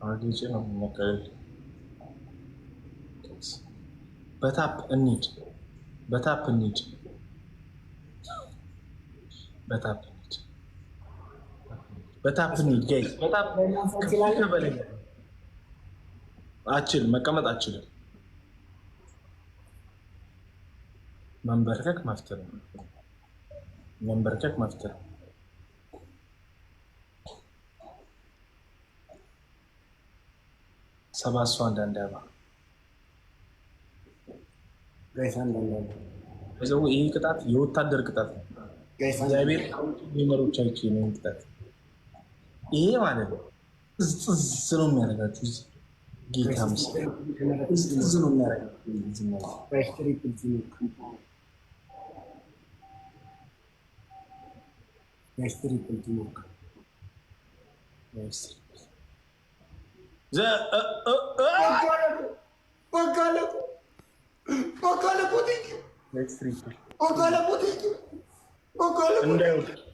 አዲስ ነው መቀበል በታፕ እንሂድ በታፕ እንሂድ ጋይስ በታፕ አችል መቀመጥ አችልም መንበርከክ መፍትሄ ሰባሱ አንዳንድ አባ ጋይስ አንዳንድ እዛው ይሄ ቅጣት የወታደር ቅጣት ነው። ጋይስ እግዚአብሔር የሚመሩቻችሁ ነው ቅጣት ይሄ ማለት ነው። እዝ ነው የሚያደርጋችሁ ጌታ ምስል እዝ ነው የሚያደርጋችሁ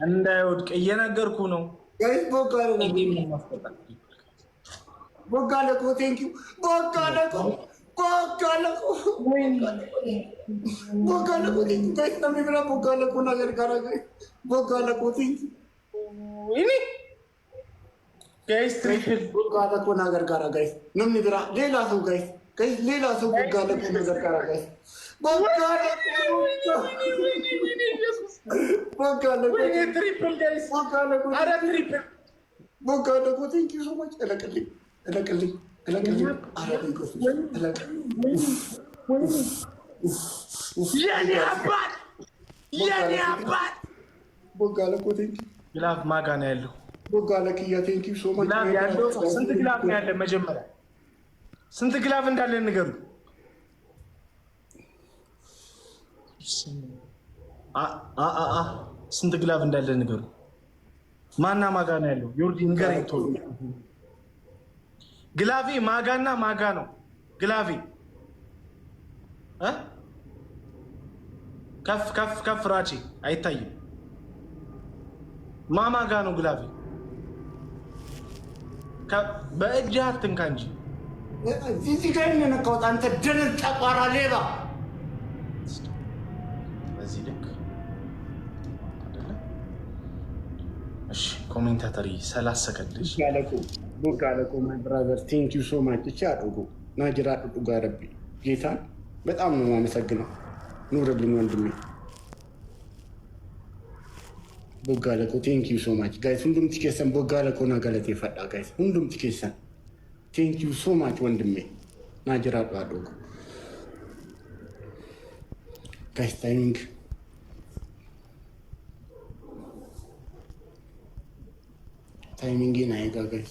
እንዳይወድቅ እየነገርኩ ነው። ግላፍ ማጋ ነው ያለው። ስንት ግላፍ ነው ያለ? መጀመሪያ ስንት ግላፍ እንዳለ ንገሩ። ስንት ግላፍ እንዳለ ንገሩ። ማና ማጋ ነው ያለው? ዮርዲ ንገረኝ ቶሎ። ግላፊ ማጋና ማጋ ነው። ግላፊ ከፍ ከፍ ከፍ ራቼ አይታይም። ማማጋ ነው ግላፊ። በእጅህ አትንካ እንጂ እዚህ ጋር የነካሁት አንተ ደነዝ ጠቋራ ሌባ። በዚህ ልክ እሺ። ኮሜንታተሪ 30 ሰከንድ ቦጋለቆ ማይ ብራዘር ቴንክ ዩ ሶ ማች። እቺ አድርጉ ናጅራ ጥጡ ጋር ረቢ ጌታን በጣም ነው የማመሰግነው። ኑርልኝ ወንድሜ ቦጋለቆ ቴንክ ዩ ሶ ማች ጋይስ። ሁንዱም ትኬሰን ቦጋለቆ ና ገለቴ ፈዳ ጋይስ። ሁንዱም ትኬሰን ቴንክ ዩ ሶ ማች ወንድሜ ናጅራ ጥጡ ጋይስ። ታይሚንግ ናይጋ ጋይስ።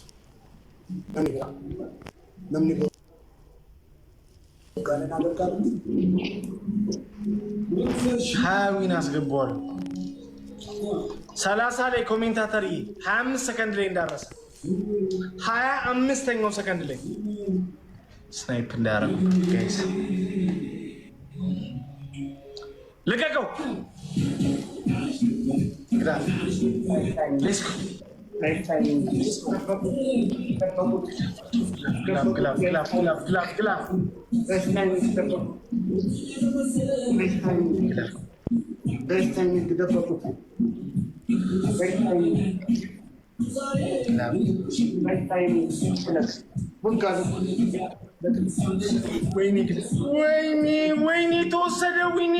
ሀያዊን አስገባዋል። 30 ላይ ኮሜንታተር 25 ሰከንድ ላይ እንዳረሰ 25ኛው ሰከንድ ላይ ስናይፕ እንዳያረጉ ጋይስ። ልቀቀው ወይኔ ተወሰደ። ወይኔ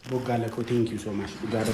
ቦጋለቆ ቴንክ ዩ ሶ ማች ጋር